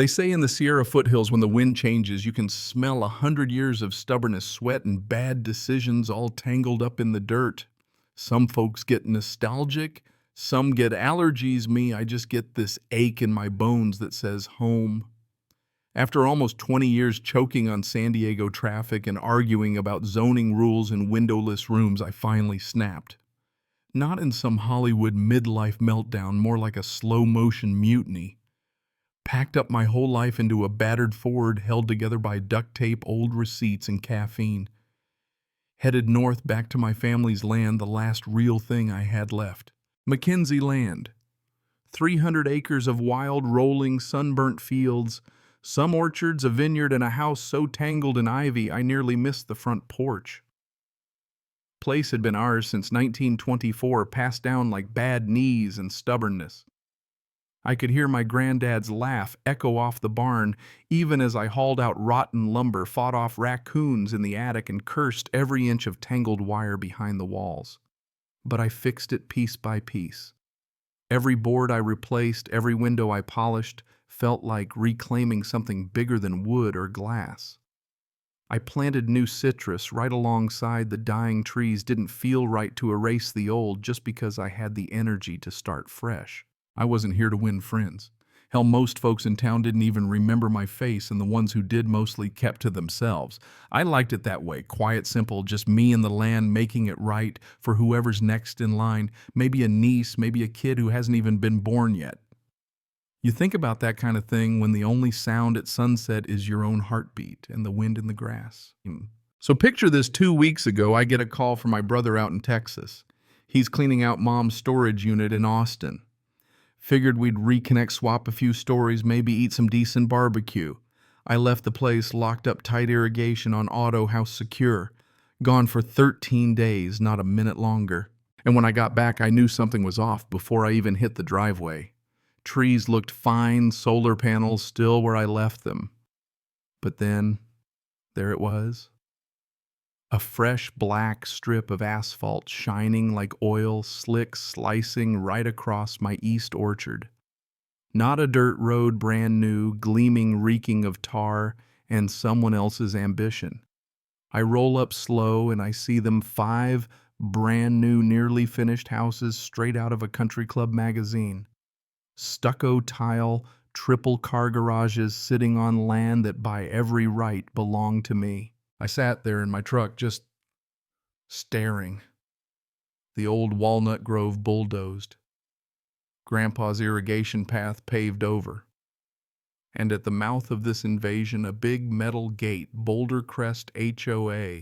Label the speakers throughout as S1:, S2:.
S1: They say in the Sierra foothills when the wind changes, you can smell 100 years of stubbornness, sweat, and bad decisions all tangled up in the dirt. Some folks get nostalgic, some get allergies. Me, I just get this ache in my bones that says home. After almost 20 years choking on San Diego traffic and arguing about zoning rules in windowless rooms, I finally snapped. Not in some Hollywood midlife meltdown, more like a slow-motion mutiny. Packed up my whole life into a battered Ford held together by duct tape, old receipts, and caffeine. Headed north back to my family's land, the last real thing I had left. Mackenzie land. 300 acres of wild, rolling, sunburnt fields, some orchards, a vineyard, and a house so tangled in ivy I nearly missed the front porch. Place had been ours since 1924, passed down like bad knees and stubbornness. I could hear my granddad's laugh echo off the barn, even as I hauled out rotten lumber, fought off raccoons in the attic, and cursed every inch of tangled wire behind the walls. But I fixed it piece by piece. Every board I replaced, every window I polished, felt like reclaiming something bigger than wood or glass. I planted new citrus right alongside the dying trees. Didn't feel right to erase the old just because I had the energy to start fresh. I wasn't here to win friends. Hell, most folks in town didn't even remember my face, and the ones who did mostly kept to themselves. I liked it that way, quiet, simple, just me and the land making it right for whoever's next in line, maybe a niece, maybe a kid who hasn't even been born yet. You think about that kind of thing when the only sound at sunset is your own heartbeat and the wind in the grass. So picture this: 2 weeks ago, I get a call from my brother out in Texas. He's cleaning out Mom's storage unit in Austin. Figured we'd reconnect, swap a few stories, maybe eat some decent barbecue. I left the place, locked up tight irrigation on auto, house secure. Gone for 13 days, not a minute longer. And when I got back, I knew something was off before I even hit the driveway. Trees looked fine, solar panels still where I left them. But then, there it was. A fresh black strip of asphalt shining like oil, slick slicing right across my east orchard. Not a dirt road, brand new, gleaming, reeking of tar and someone else's ambition. I roll up slow and I see them 5 brand new, nearly finished houses straight out of a country club magazine. Stucco tile, triple car garages sitting on land that by every right belonged to me. I sat there in my truck just staring. The old walnut grove bulldozed. Grandpa's irrigation path paved over. And at the mouth of this invasion, a big metal gate, Boulder Crest HOA,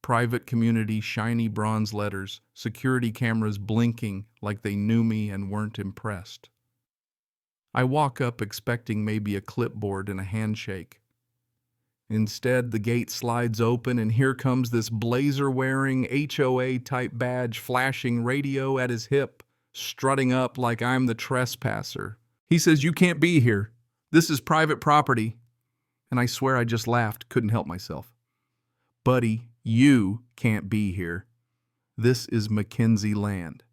S1: private community, shiny bronze letters, security cameras blinking like they knew me and weren't impressed. I walk up expecting maybe a clipboard and a handshake. Instead, the gate slides open, and here comes this blazer-wearing, HOA-type badge, flashing radio at his hip, strutting up like I'm the trespasser. He says, "You can't be here. This is private property." And I swear I just laughed, couldn't help myself. "Buddy, you can't be here. This is Mackenzie land."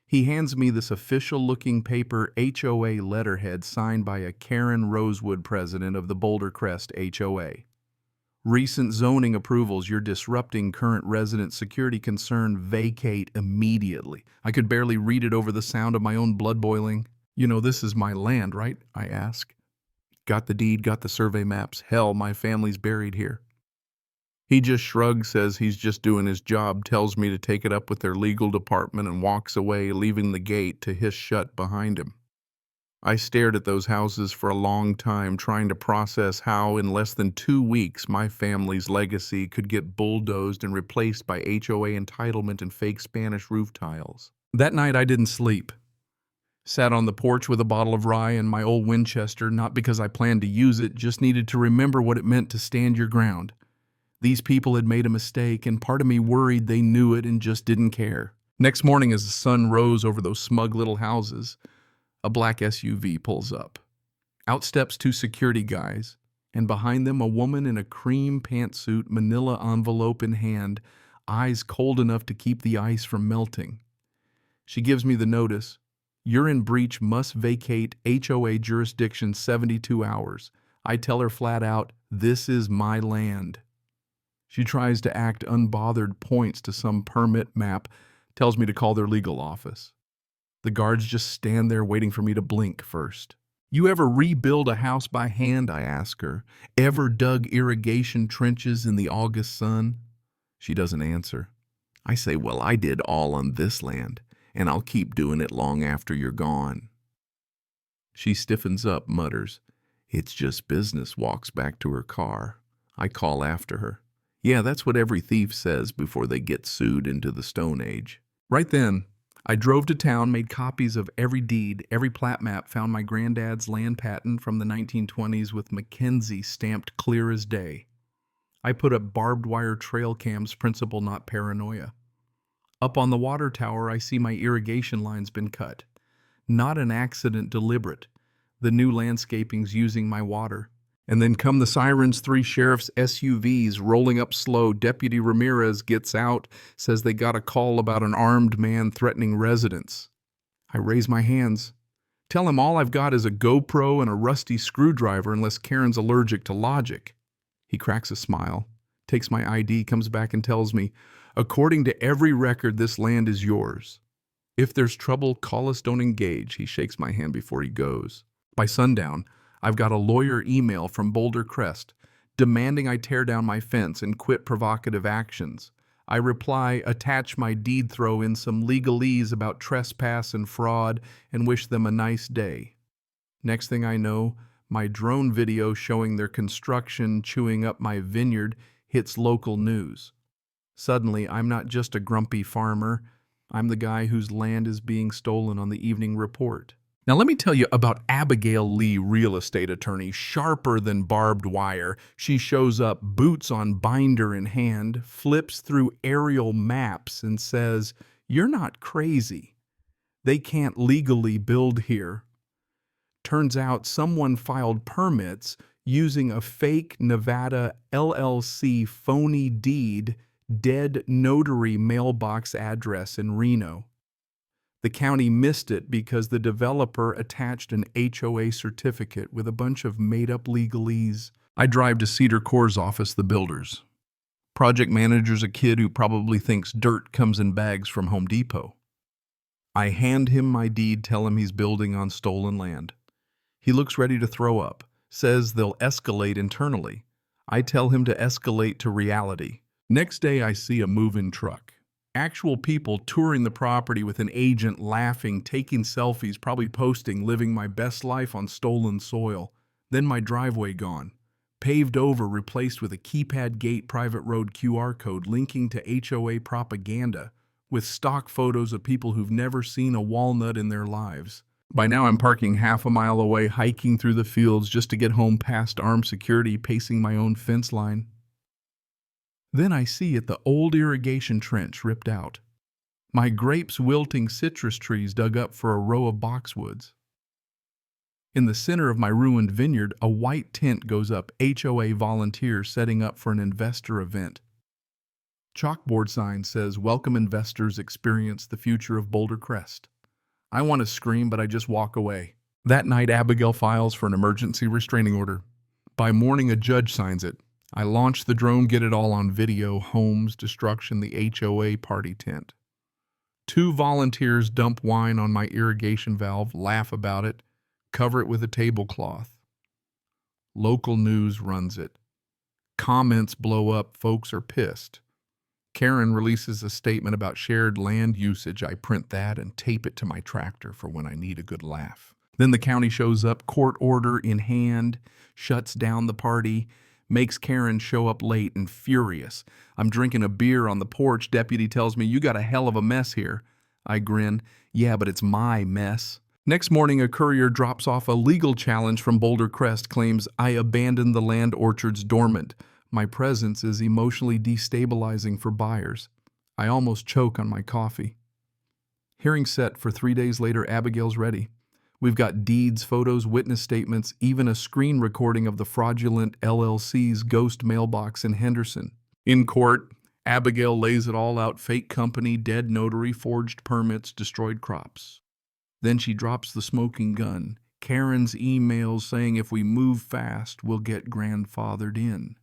S1: He hands me this official-looking paper HOA letterhead signed by a Karen Rosewood, president of the Boulder Crest HOA. "Recent zoning approvals. You're disrupting current resident security concern. Vacate immediately." I could barely read it over the sound of my own blood boiling. "You know this is my land, right?" I ask. "Got the deed, got the survey maps. Hell, my family's buried here." He just shrugs, says he's just doing his job, tells me to take it up with their legal department, and walks away, leaving the gate to hiss shut behind him. I stared at those houses for a long time, trying to process how, in less than 2 weeks, my family's legacy could get bulldozed and replaced by HOA entitlement and fake Spanish roof tiles. That night, I didn't sleep. Sat on the porch with a bottle of rye and my old Winchester, not because I planned to use it, just needed to remember what it meant to stand your ground. These people had made a mistake, and part of me worried they knew it and just didn't care. Next morning, as the sun rose over those smug little houses, a black SUV pulls up. Out steps 2 security guys, and behind them a woman in a cream pantsuit, manila envelope in hand, eyes cold enough to keep the ice from melting. She gives me the notice. You're in breach, must vacate HOA jurisdiction 72 hours. I tell her flat out, this is my land. She tries to act unbothered, points to some permit map, tells me to call their legal office. The guards just stand there waiting for me to blink first. You ever rebuild a house by hand, I ask her. Ever dug irrigation trenches in the August sun? She doesn't answer. I say, well, I did all on this land, and I'll keep doing it long after you're gone. She stiffens up, mutters, it's just business, walks back to her car. I call after her. Yeah, that's what every thief says before they get sued into the Stone Age. Right then, I drove to town, made copies of every deed, every plat map, found my granddad's land patent from the 1920s with Mackenzie stamped clear as day. I put up barbed wire trail cams, principle not paranoia. Up on the water tower, I see my irrigation line's been cut. Not an accident, deliberate. The new landscaping's using my water. And then come the sirens, 3 sheriff's SUVs rolling up slow. Deputy Ramirez gets out, says they got a call about an armed man threatening residents. I raise my hands. Tell him all I've got is a GoPro and a rusty screwdriver unless Karen's allergic to logic. He cracks a smile, takes my ID, comes back and tells me, according to every record, this land is yours. If there's trouble, call us, don't engage. He shakes my hand before he goes. By sundown, I've got a lawyer email from Boulder Crest demanding I tear down my fence and quit provocative actions. I reply, attach my deed, throw in some legalese about trespass and fraud, and wish them a nice day. Next thing I know, my drone video showing their construction chewing up my vineyard hits local news. Suddenly, I'm not just a grumpy farmer. I'm the guy whose land is being stolen on the evening report. Now let me tell you about Abigail Lee, real estate attorney, sharper than barbed wire. She shows up, boots on binder in hand, flips through aerial maps and says, "You're not crazy. They can't legally build here." Turns out someone filed permits using a fake Nevada LLC phony deed, dead notary mailbox address in Reno. The county missed it because the developer attached an HOA certificate with a bunch of made-up legalese. I drive to Cedar Core's office, the builders. Project manager's a kid who probably thinks dirt comes in bags from Home Depot. I hand him my deed, tell him he's building on stolen land. He looks ready to throw up, says they'll escalate internally. I tell him to escalate to reality. Next day, I see a move-in truck. Actual people touring the property with an agent, laughing, taking selfies, probably posting, living my best life on stolen soil. Then my driveway gone. Paved over, replaced with a keypad gate private road QR code linking to HOA propaganda with stock photos of people who've never seen a walnut in their lives. By now I'm parking half a mile away, hiking through the fields just to get home past armed security, pacing my own fence line. Then I see it, the old irrigation trench ripped out. My grapes wilting, citrus trees dug up for a row of boxwoods. In the center of my ruined vineyard, a white tent goes up, HOA volunteers setting up for an investor event. Chalkboard sign says, "Welcome investors, experience the future of Boulder Crest." I want to scream, but I just walk away. That night, Abigail files for an emergency restraining order. By morning, a judge signs it. I launch the drone, get it all on video, homes, destruction, the HOA party tent. 2 volunteers dump wine on my irrigation valve, laugh about it, cover it with a tablecloth. Local news runs it. Comments blow up, folks are pissed. Karen releases a statement about shared land usage. I print that and tape it to my tractor for when I need a good laugh. Then the county shows up, court order in hand, shuts down the party, makes Karen show up late and furious. I'm drinking a beer on the porch. Deputy tells me, "You got a hell of a mess here." I grin. "Yeah, but it's my mess." Next morning, a courier drops off a legal challenge from Boulder Crest, claims I abandoned the land orchards dormant. My presence is emotionally destabilizing for buyers. I almost choke on my coffee. Hearing set for 3 days later, Abigail's ready. We've got deeds, photos, witness statements, even a screen recording of the fraudulent LLC's ghost mailbox in Henderson. In court, Abigail lays it all out: fake company, dead notary, forged permits, destroyed crops. Then she drops the smoking gun. Karen's emails saying if we move fast, we'll get grandfathered in.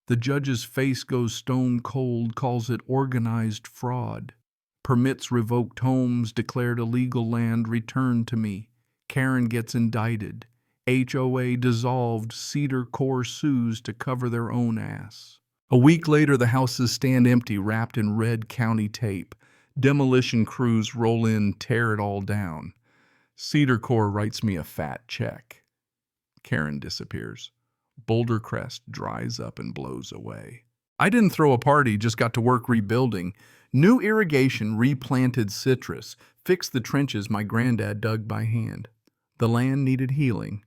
S1: The judge's face goes stone cold, calls it organized fraud. Permits revoked, homes declared illegal land returned to me. Karen gets indicted. HOA dissolved. Cedar Core sues to cover their own ass. A week later, the houses stand empty, wrapped in red county tape. Demolition crews roll in, tear it all down. Cedar Core writes me a fat check. Karen disappears. Boulder Crest dries up and blows away. I didn't throw a party, just got to work rebuilding. New irrigation, replanted citrus, fixed the trenches my granddad dug by hand. The land needed healing.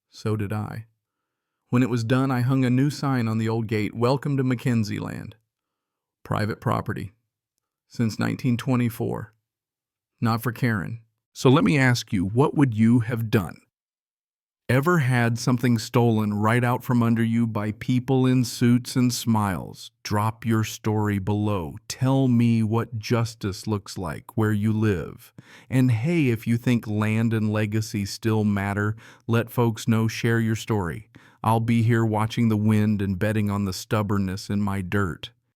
S1: So did I. When it was done, I hung a new sign on the old gate, "Welcome to Mackenzie Land." Private property. Since 1924. Not for Karen. So let me ask you, what would you have done? Ever had something stolen right out from under you by people in suits and smiles? Drop your story below. Tell me what justice looks like where you live. And hey, if you think land and legacy still matter, let folks know, share your story. I'll be here watching the wind and betting on the stubbornness in my dirt.